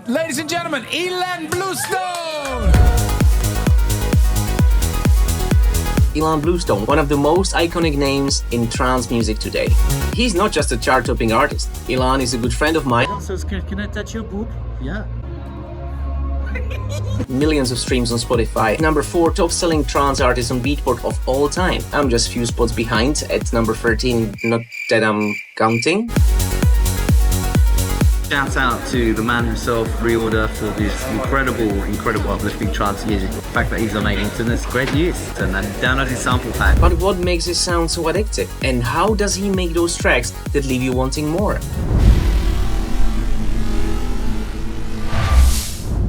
ladies and gentlemen, Ilan Bluestone! Ilan Bluestone, one of the most iconic names in trance music today. He's not just a chart-topping artist. Ilan is a good friend of mine. So can I touch your boob? Yeah. Millions of streams on Spotify. Number 4 top-selling trance artist on Beatport of all time. I'm just few spots behind at number 13, not that I'm counting. Shout out to the man himself, ReOrder, for this incredible uplifting trance music. The fact that he's on Ableton is great news. And then download his sample pack. But what makes it sound so addictive? And how does he make those tracks that leave you wanting more?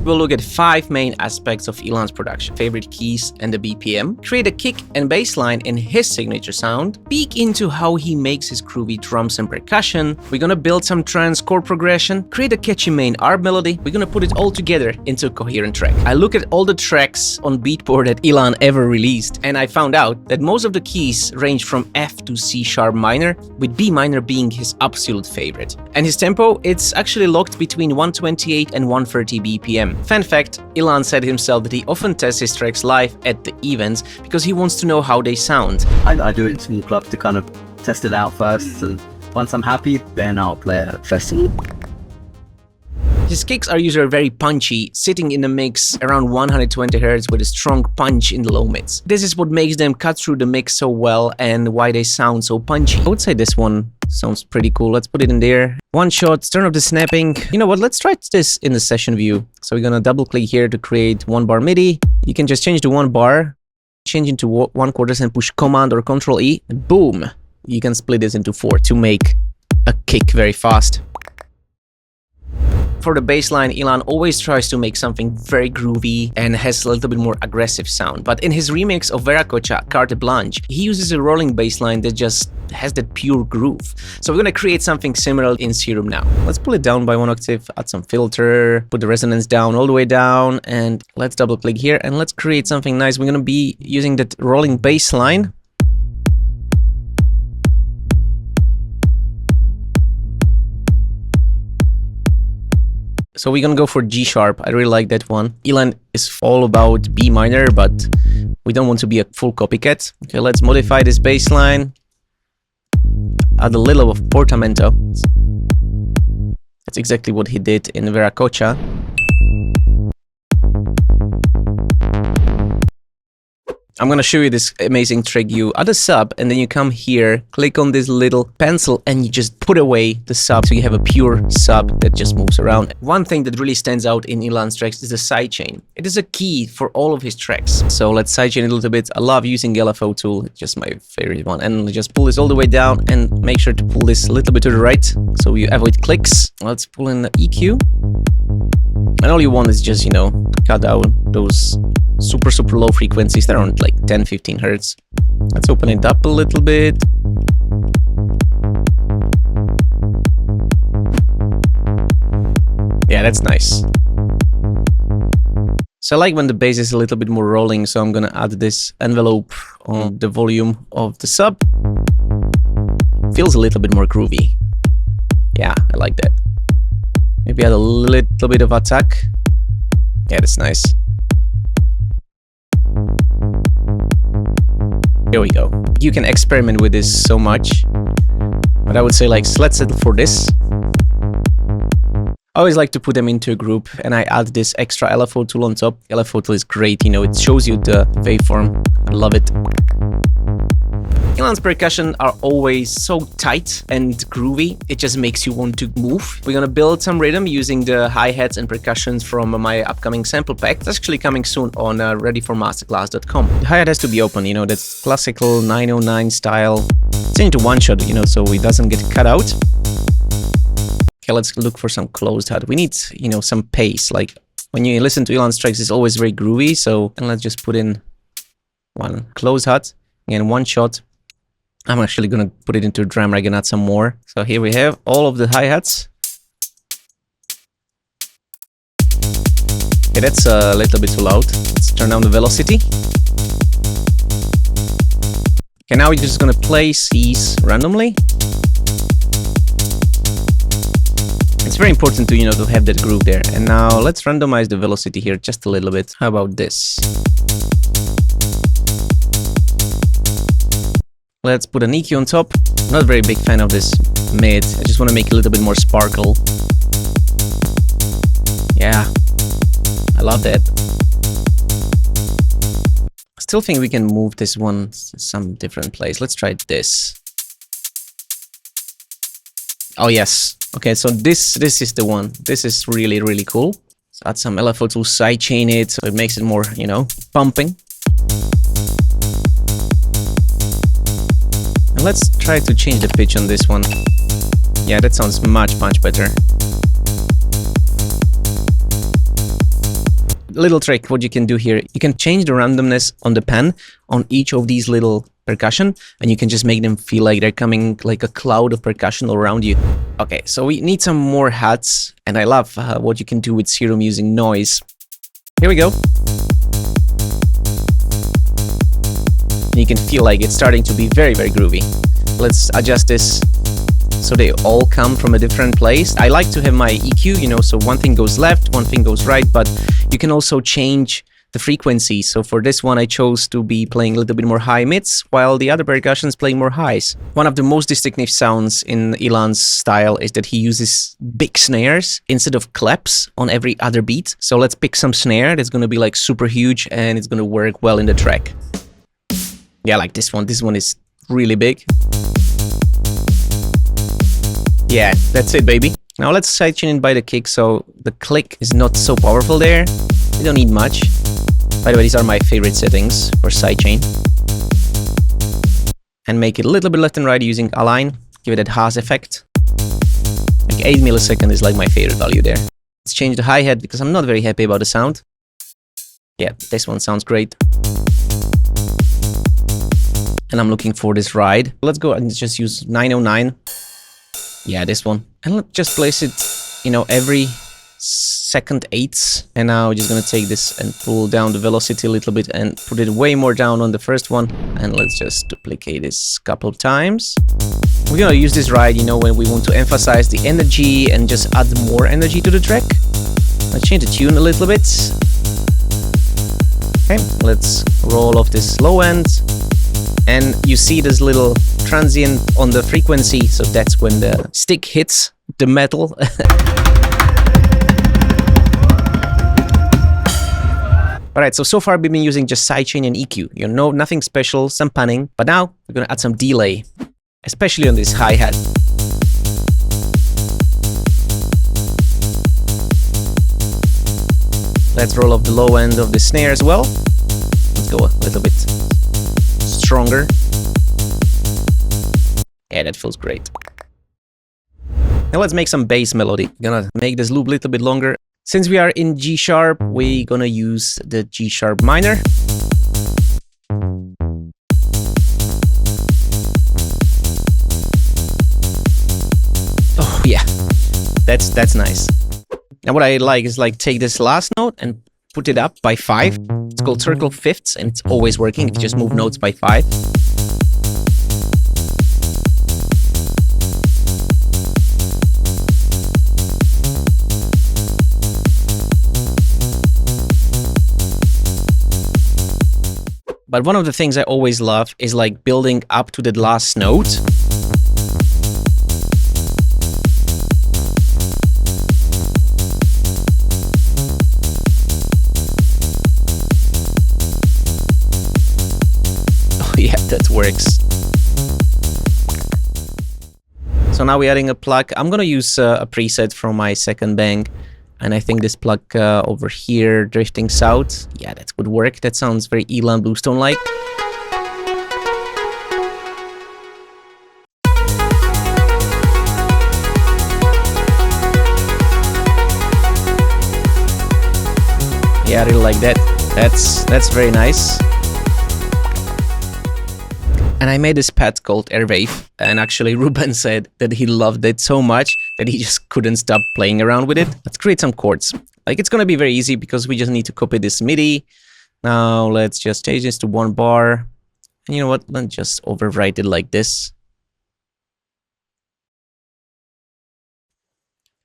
We'll look at 5 main aspects of Ilan's production: favorite keys and the BPM, create a kick and bass line in his signature sound, peek into how he makes his groovy drums and percussion. We're gonna build some trance chord progression, create a catchy main ARP melody. We're gonna put it all together into a coherent track. I look at all the tracks on Beatport that Ilan ever released, and I found out that most of the keys range from F to C sharp minor, with B minor being his absolute favorite. And his tempo, it's actually locked between 128 and 130 BPM. Fun fact, Ilan said himself that he often tests his tracks live at the events because he wants to know how they sound. I do it in the club to kind of test it out first, and once I'm happy, then I'll play at a festival. His kicks are usually very punchy, sitting in the mix around 120 Hz with a strong punch in the low mids. This is what makes them cut through the mix so well and why they sound so punchy. I would say this one sounds pretty cool. Let's put it in there. One shot, turn off the snapping. You know what, let's try this in the session view. So we're gonna double click here to create 1 bar MIDI. You can just change to 1 bar, change into 1/4 and push Command or Control E, and boom! You can split this into 4 to make a kick very fast. For the bassline, Ilan always tries to make something very groovy and has a little bit more aggressive sound. But in his remix of Veracocha, Carte Blanche, he uses a rolling bassline that just has that pure groove. So we're gonna create something similar in Serum now. Let's pull it down by 1 octave, add some filter, put the resonance down, all the way down, and let's double click here and let's create something nice. We're gonna be using that rolling bassline. So we're gonna go for G sharp. I really like that one. Ilan is all about B minor, but we don't want to be a full copycat. Okay, let's modify this bass line. Add a little of portamento. That's exactly what he did in Veracocha. I'm gonna show you this amazing trick. You add a sub and then you come here, click on this little pencil and you just put away the sub so you have a pure sub that just moves around. One thing that really stands out in Ilan's tracks is the sidechain. It is a key for all of his tracks. So let's sidechain it a little bit. I love using LFO tool, it's just my favorite one. And just pull this all the way down and make sure to pull this a little bit to the right so you avoid clicks. Let's pull in the EQ. And all you want is just, you know, cut down those super low frequencies that are on like 10-15 Hz. Let's open it up a little bit. Yeah, that's nice. So I like when the bass is a little bit more rolling, so I'm gonna add this envelope on the volume of the sub. Feels a little bit more groovy. Yeah, I like that. Maybe add a little bit of attack. Yeah, that's nice. Here we go. You can experiment with this so much, but I would say like, let's settle for this. I always like to put them into a group and I add this extra LFO tool on top. LFO tool is great, you know, it shows you the waveform. I love it. Ilan's percussion are always so tight and groovy, it just makes you want to move. We're gonna build some rhythm using the hi-hats and percussions from my upcoming sample pack. It's actually coming soon on readyformasterclass.com. The hi-hat has to be open, you know, that's classical 909 style. It's into one shot, you know, so it doesn't get cut out. Okay, let's look for some closed hat. We need, you know, some pace. Like when you listen to Ilan's tracks, it's always very groovy. So, and let's just put in one closed hat and one shot. I'm actually gonna put it into a drum rag and add some more. So here we have all of the hi-hats. Okay, that's a little bit too loud. Let's turn down the velocity. Okay, now we're just gonna play Cs randomly. It's very important to, to have that groove there. And now let's randomize the velocity here just a little bit. How about this? Let's put an EQ on top. Not a very big fan of this mid. I just want to make it a little bit more sparkle. Yeah, I love that. Still think we can move this one to some different place. Let's try this. Oh yes. Okay, so this is the one. This is really, really cool. Let's add some LFO to sidechain it so it makes it more, pumping. And let's try to change the pitch on this one. Yeah, that sounds much, much better. Little trick, what you can do here, you can change the randomness on the pen on each of these little percussion, and you can just make them feel like they're coming like a cloud of percussion around you. Okay, so we need some more hats, and I love what you can do with Serum using noise. Here we go. And you can feel like it's starting to be very, very groovy. Let's adjust this so they all come from a different place. I like to have my EQ, so one thing goes left, one thing goes right, but you can also change the frequency. So for this one, I chose to be playing a little bit more high mids, while the other percussions playing more highs. One of the most distinctive sounds in Ilan's style is that he uses big snares instead of claps on every other beat. So let's pick some snare that's going to be like super huge and it's going to work well in the track. Yeah, like this one. This one is really big. Yeah, that's it, baby. Now let's sidechain it by the kick, so the click is not so powerful there. We don't need much. By the way, these are my favorite settings for sidechain. And make it a little bit left and right using align. Give it that Haas effect. Like 8 milliseconds is like my favorite value there. Let's change the hi-hat because I'm not very happy about the sound. Yeah, this one sounds great. And I'm looking for this ride. Let's go and just use 909. Yeah, this one. And let's just place it, every second eighths. And now we're just gonna take this and pull down the velocity a little bit and put it way more down on the first one. And let's just duplicate this a couple of times. We're gonna use this ride, when we want to emphasize the energy and just add more energy to the track. Let's change the tune a little bit. Okay, let's roll off this low end. And you see this little transient on the frequency, so that's when the stick hits the metal. Alright, so far we've been using just sidechain and EQ. Nothing special, some panning, but now we're gonna add some delay, especially on this hi-hat. Let's roll off the low end of the snare as well. Let's go a little bit stronger. Yeah, that feels great. Now let's make some bass melody. Gonna make this loop a little bit longer. Since we are in G sharp, we're gonna use the G sharp minor. Oh yeah, that's nice. Now what I like is take this last note and put it up by 5. It's called circle fifths, and it's always working if you just move notes by 5. But one of the things I always love is building up to the last note. Yeah, that works. So now we're adding a pluck. I'm gonna use a preset from my second bang, and I think this pluck over here, drifting south. Yeah, that would work. That sounds very Ilan Bluestone like. Yeah, I really like that. That's very nice. And I made this pad called Airwave, and actually Ruben said that he loved it so much that he just couldn't stop playing around with it. Let's create some chords. It's gonna be very easy because we just need to copy this MIDI. Now let's just change this to 1 bar. And you know what? Let's just overwrite it like this.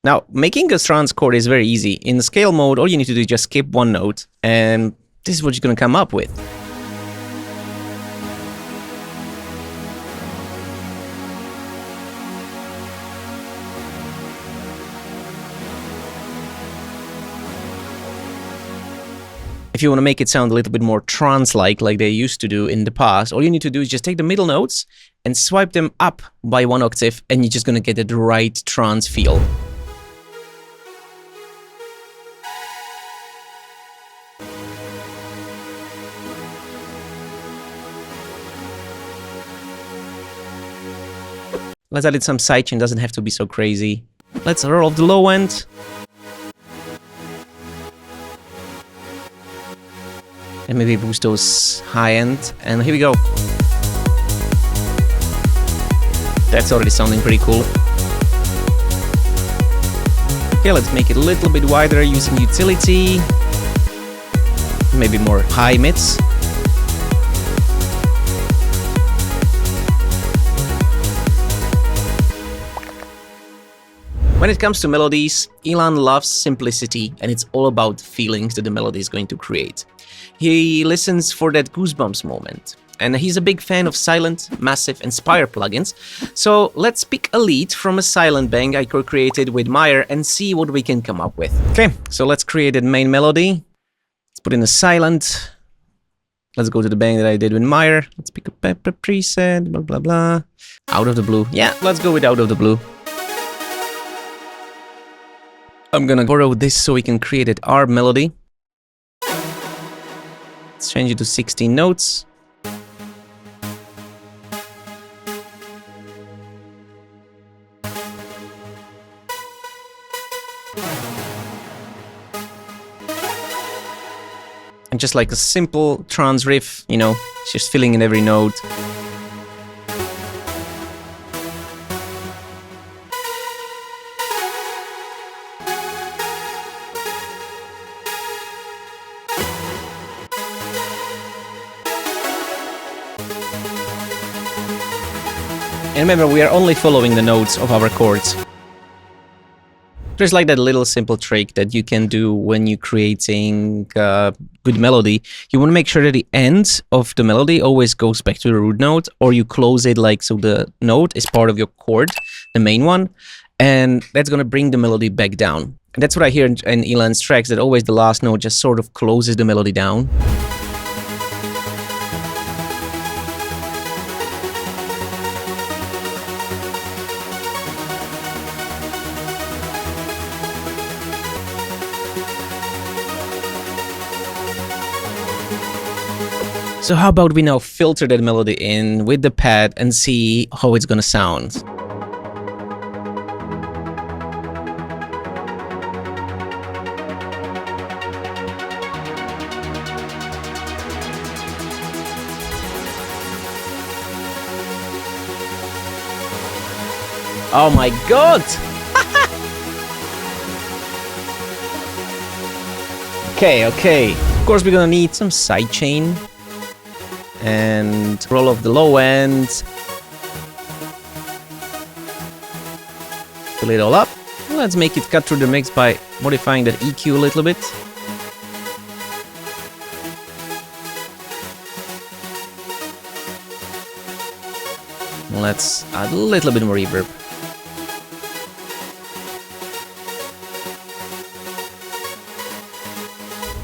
Now, making a trance chord is very easy. In the scale mode, all you need to do is just skip one note, and this is what you're going to come up with. If you want to make it sound a little bit more trance-like, like they used to do in the past, all you need to do is just take the middle notes and swipe them up by 1 octave, and you're just going to get the right trance feel. Let's add in some sidechain, doesn't have to be so crazy. Let's roll off the low end. And maybe boost those high end. And here we go. That's already sounding pretty cool. Okay, let's make it a little bit wider using utility. Maybe more high mids. When it comes to melodies, Ilan loves simplicity, and it's all about feelings that the melody is going to create. He listens for that goosebumps moment, and he's a big fan of Sylenth, Massive, and Spire plugins. So let's pick a lead from a Sylenth bang I created with Meyer and see what we can come up with. Okay, so let's create a main melody. Let's put in a Sylenth. Let's go to the bang that I did with Meyer. Let's pick a pepper preset, blah blah blah. Out of the blue. Yeah, let's go with Out of the Blue. I'm gonna borrow this so we can create it our melody. Let's change it to 16 notes. And just like a simple trance riff, you know, it's just filling in every note. And remember, we are only following the notes of our chords. There's like that little simple trick that you can do when you're creating a good melody. You want to make sure that the end of the melody always goes back to the root note, or you close it like so the note is part of your chord, the main one, and that's going to bring the melody back down. And that's what I hear in Ilan's tracks, that always the last note just sort of closes the melody down. So how about we now filter that melody in with the pad and see how it's gonna sound. Oh my god! Okay. Of course we're gonna need some sidechain. And roll off the low end. Fill it all up. Let's make it cut through the mix by modifying that EQ a little bit. Let's add a little bit more reverb.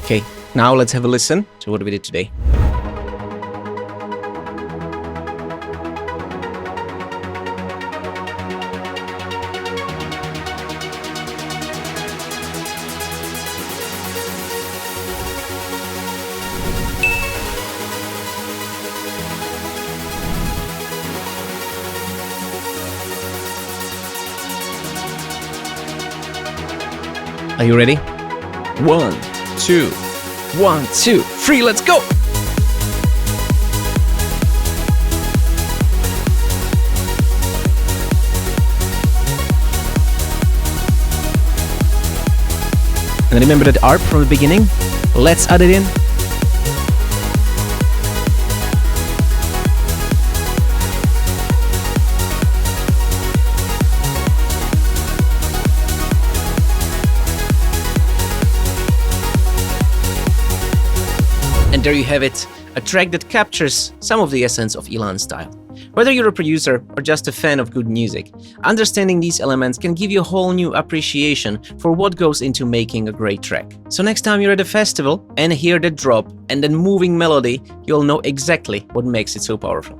Okay, now let's have a listen to what we did today. Are you ready? 1, 2, 1, 2, 3, let's go! And remember that ARP from the beginning? Let's add it in. there you have it, a track that captures some of the essence of Ilan's style. Whether you're a producer or just a fan of good music, understanding these elements can give you a whole new appreciation for what goes into making a great track. So next time you're at a festival and hear the drop and then moving melody, you'll know exactly what makes it so powerful.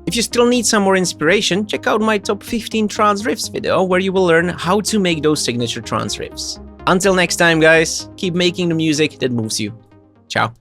If you still need some more inspiration, check out my top 15 trance riffs video, where you will learn how to make those signature trance riffs. Until next time, guys, keep making the music that moves you. Ciao.